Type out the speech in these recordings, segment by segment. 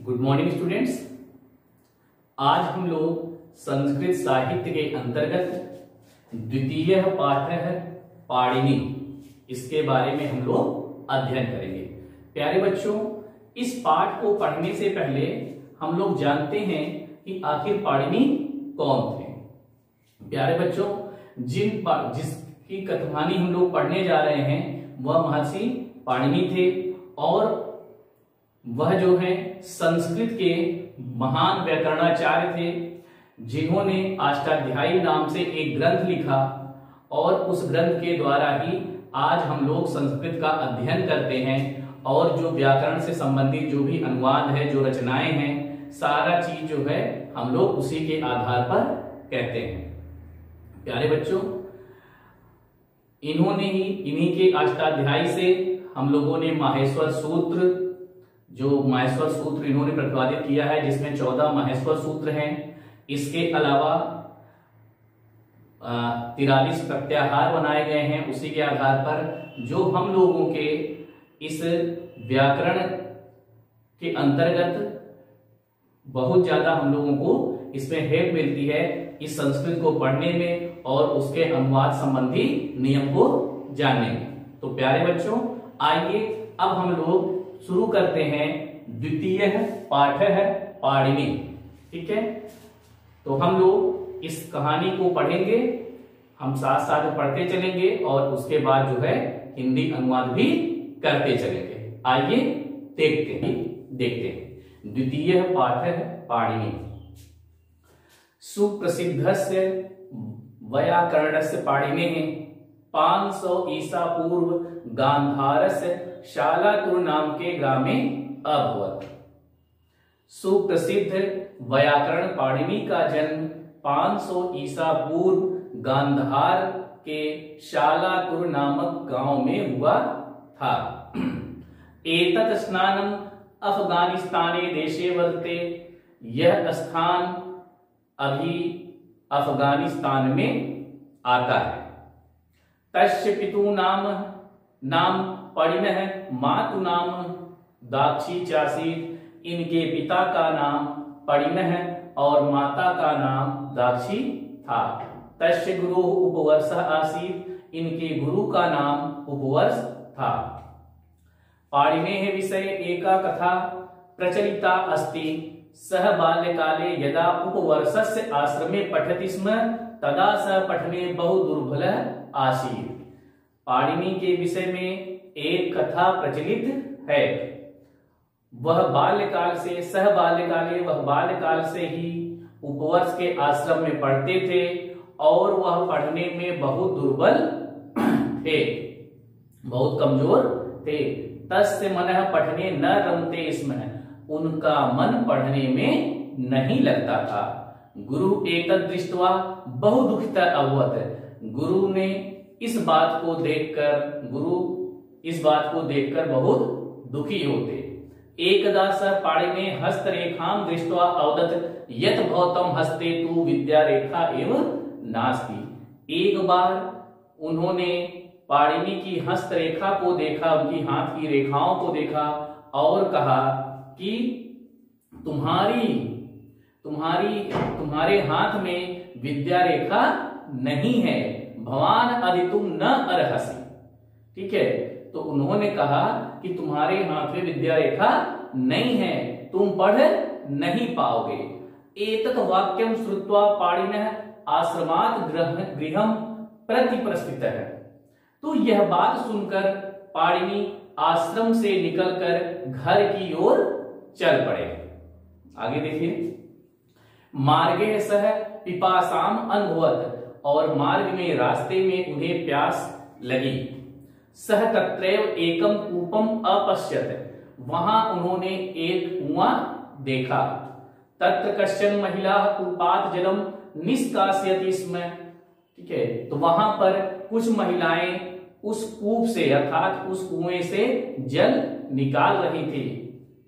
Good morning students. आज हम लोग संस्कृत साहित्य के अंतर्गत द्वितीय पाठ है पाणिनि, इसके बारे में हम लोग अध्ययन करेंगे। प्यारे बच्चों, इस पाठ को पढ़ने से पहले हम लोग जानते हैं कि आखिर पाणिनि कौन थे। प्यारे बच्चों, जिसकी कथानी हम लोग पढ़ने जा रहे हैं वह महर्षि पाणिनि थे और वह जो है संस्कृत के महान व्याकरणाचार्य थे, जिन्होंने अष्टाध्यायी नाम से एक ग्रंथ लिखा और उस ग्रंथ के द्वारा ही आज हम लोग संस्कृत का अध्ययन करते हैं और जो व्याकरण से संबंधित जो भी अनुवाद है, जो रचनाएं हैं, सारा चीज जो है हम लोग उसी के आधार पर कहते हैं। प्यारे बच्चों, इन्हीं के अष्टाध्यायी से हम लोगों ने माहेश्वर सूत्र इन्होंने प्रतिपादित किया है, जिसमें 14 माहेश्वर सूत्र हैं। इसके अलावा 43 प्रत्याहार बनाए गए हैं। उसी के आधार पर जो हम लोगों के इस व्याकरण के अंतर्गत बहुत ज्यादा हम लोगों को इसमें हेल्प मिलती है इस संस्कृत को पढ़ने में और उसके अनुवाद संबंधी नियम को जानने में। तो प्यारे बच्चों, आइए अब हम लोग शुरू करते हैं। द्वितीय पाठ है पाणिनि, ठीक है। तो हम लोग इस कहानी को पढ़ेंगे, हम साथ साथ पढ़ते चलेंगे और उसके बाद जो है हिंदी अनुवाद भी करते चलेंगे। आइए देखते हैं। द्वितीय पाठ है पाणिनि। सुप्रसिद्धस्य वैयाकरणस्य पाणिनेः 500 ईसा पूर्व गांधारस्य शालाकुर नाम के ग्रामे अभवत्। सुप्रसिद्ध व्याकरण पाणिनि का जन्म 500 ईसा पूर्व गांधार के शालाकुर नामक गांव में हुआ था। एतत् स्थानम अफगानिस्ताने देशे वर्तते। यह स्थान अभी अफगानिस्तान में आता है। तस्य पितु नाम पणिनः मातु नाम दाक्षी चासीत। इनके पिता का नाम पणिनः और माता का नाम दाक्षी था। तस्य गुरु उपवर्ष आसीत। इनके गुरु का नाम उपवर्ष था। पाणिनेः विषये एका कथा प्रचलिता अस्ति। सः बाल्यकाले यदा उपवर्षस्य आश्रमे पठति स्म तदा सः पठने बहु दुर्बलः आसीत्। पाणिनि के विषय में एक कथा प्रचलित है। वह बाल्यकाल से ही उपवर्ष के आश्रम में पढ़ते थे और वह पढ़ने में बहुत दुर्बल थे, बहुत कमजोर थे। तस्य मनः पठने न रमते स्म। उनका मन पढ़ने में नहीं लगता था। गुरु एतद् दृष्ट्वा बहु दुःखितः अभवत्। गुरु इस बात को देखकर बहुत दुखी होते। एकदा सः पाणिने हस्तरेखां दृष्ट्वा अवदत् यत् भवतं हस्ते तु विद्यारेखा एव नास्ति। एक बार उन्होंने पाणिनि की हस्तरेखा को देखा, उनकी हाथ की रेखाओं को देखा और कहा कि तुम्हारे हाथ में विद्या रेखा नहीं है। भवान अधितुम न अर्हसि। ठीक है, तो उन्होंने कहा कि तुम्हारे हाथ में विद्या रेखा नहीं है, तुम पढ़ नहीं पाओगे। एतत् वाक्यं श्रुत्वा पाणिनः आश्रमात् गृहं प्रतिप्रस्थितः। तो यह बात सुनकर पाणिनि आश्रम से निकलकर घर की ओर चल पड़े। आगे देखिए। मार्गे सह पिपासाम अनुभवत्। और मार्ग में, रास्ते में उन्हें प्यास लगी। सह तत्रैव एकम कूपम अपश्यत। वहां उन्होंने एक कुआं देखा। तत्र कश्चन महिला कूपात जलम निष्कासयति स्म। ठीक है, तो वहां पर कुछ महिलाएं उस कूप से अर्थात उस कुएं से जल निकाल रही थी।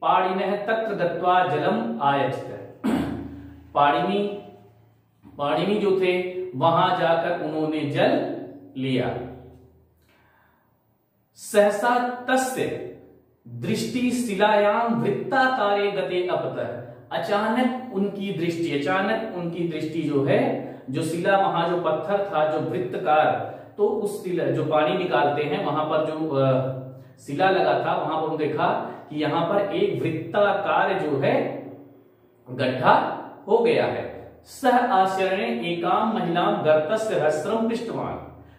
पाणिनः तत्र दत्वा जलम आयच्छत। पाणिनि जो थे वहां जाकर उन्होंने जल लिया। सहसा तस्य दृष्टि शिलायाम वृत्ताकारे गते अपतः, अचानक उनकी दृष्टि जो है, जो शिला वहां जो पत्थर था जो वृत्तकार, तो उस शिला जो पानी निकालते हैं वहां पर जो शिला लगा था वहां पर देखा कि यहाँ पर एक वृत्ताकार जो है गड्ढा हो गया है। सह आश्चर्य एकाम महिलाम गर्तस्य रहस्यम पृष्ठवान,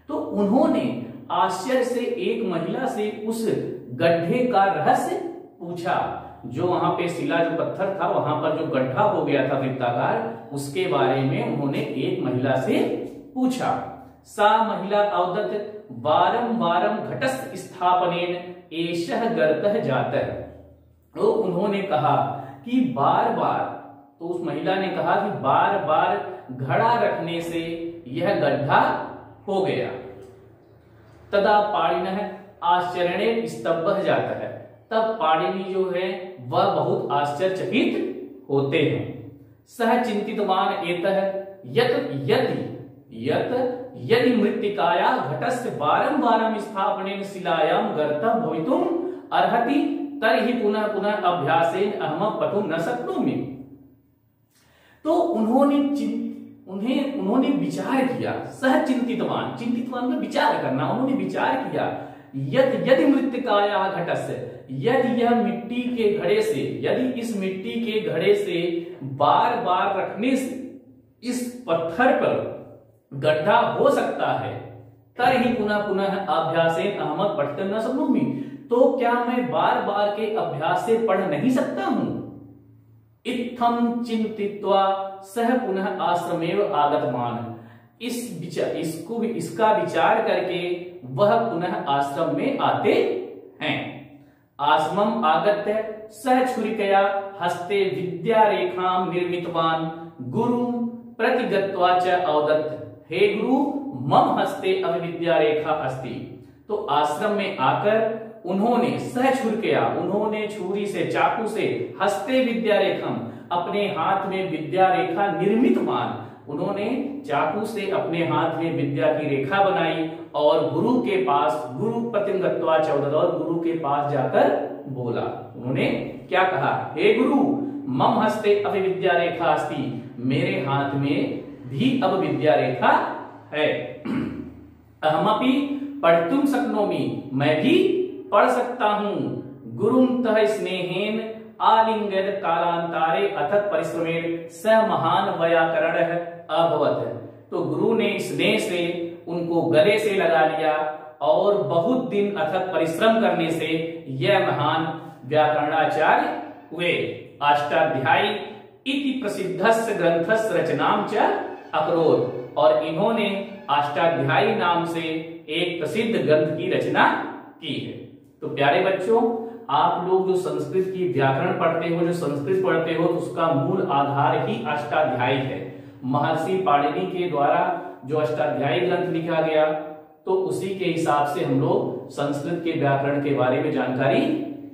तो उन्होंने आश्चर्य से एक महिला से उस गड्ढे का रहस्य पूछा। जो वहां पे शिला जो पत्थर था वहां पर जो गड्ढा हो गया था वृत्ताकार, उसके बारे में उन्होंने एक महिला से पूछा। सा महिला अवदत वारम वारम घटस्थ स्थापनेन एषः गर्तः जातः, तो उन्होंने कहा कि बार बार, तो उस महिला ने कहा कि बार बार घड़ा रखने से यह गड्ढा हो गया। तदा पाणिनः आश्चर्येण स्तब्धः जाता है, तब पाणिनि जो है वह बहुत आश्चर्यचकित होते हैं। सह चिंतितवान एतः यदि मृत्तिकाया घटस्य वारं वारं स्थापनेन शिलायां गर्तः भवितुम् अर्हति तर्हि पुनः पुनः अभ्यासेन अहम पठुं न शक्नोमि। तो उन्होंने विचार किया। सह चिंतितवान, चिंतितवान में विचार करना, उन्होंने विचार किया यदि मृत्तिकाया घटस्य, यदि यह मिट्टी के घड़े से, यदि इस मिट्टी के घड़े से बार बार रखने से इस पत्थर पर गड्ढा हो सकता है, तरहि पुनः पुनः अभ्यासेन अहम पठितुं न शक्नोमि, तो क्या मैं बार बार के अभ्यास से पढ़ नहीं सकता हूं। इत्थं चिंतित्वा सह पुनः आश्रमेव आगतवान, इसका विचार करके वह पुनः आश्रम में आते हैं। आश्रमम आगत्य सह छुरिकया हस्ते विद्या रेखाम निर्मितवान गुरु प्रतिगत्वा च अवदत्, हे गुरु मम हस्ते अब विद्या रेखा अस्ति। तो आश्रम में आकर उन्होंने सह छुरिकया, उन्होंने छुरी से, चाकू से, हस्ते विद्या रेखम, अपने हाथ में विद्या रेखा निर्मितवान, उन्होंने चाकू से अपने हाथ में विद्या की रेखा बनाई और गुरु के पास, गुरु प्रतिगत्वा च अवदत्, और गुरु के पास जाकर बोला। उन्होंने क्या कहा, हे गुरु मम हस्ते अब विद्या रेखा अस्ति, मेरे हाथ में भी अब विद्या रेखा है। अहमपि पढ़तुं शक्नोमि, मैं भी पढ़ सकता हूं। गुरुं तः स्नेहेन आलिंगयत कालांतारे अथक परिश्रमेण स महान व्याकरणः अभवत्, तो गुरु ने स्नेह से उनको गले से लगा लिया और बहुत दिन अथक परिश्रम करने से यह महान व्याकरणाचार्य हुए। अष्टाध्यायी इति प्रसिद्धस्य ग्रंथस्य रचनाम च अकरोत्, और इन्होंने अष्टाध्यायी नाम से एक प्रसिद्ध ग्रंथ की रचना की है। तो प्यारे बच्चों, आप लोग जो संस्कृत की व्याकरण पढ़ते हो, जो संस्कृत पढ़ते हो, तो उसका मूल आधार ही अष्टाध्यायी है। महर्षि पाणिनि के द्वारा जो अष्टाध्यायी ग्रंथ लिखा गया, तो उसी के हिसाब से हम लोग संस्कृत के व्याकरण के बारे में जानकारी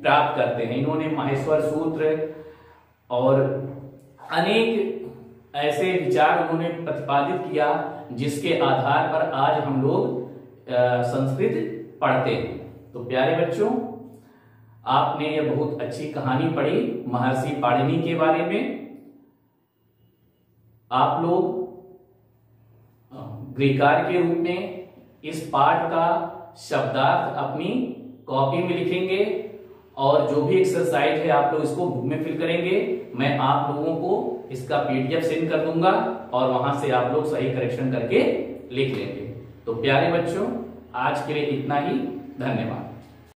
प्राप्त करते हैं। इन्होंने माहेश्वर सूत्र और अनेक ऐसे विचार उन्होंने प्रतिपादित किया, जिसके आधार पर आज हम लोग संस्कृत पढ़ते हैं। तो प्यारे बच्चों, आपने ये बहुत अच्छी कहानी पढ़ी महर्षि पाणिनि के बारे में। आप लोग गृहकार्य के रूप में इस पाठ का शब्दार्थ अपनी कॉपी में लिखेंगे और जो भी एक्सरसाइज है आप लोग इसको बुक में फिल करेंगे। मैं आप लोगों को इसका PDF सेंड कर दूंगा और वहां से आप लोग सही करेक्शन करके लिख लेंगे। तो प्यारे बच्चों, आज के लिए इतना ही। धन्यवाद।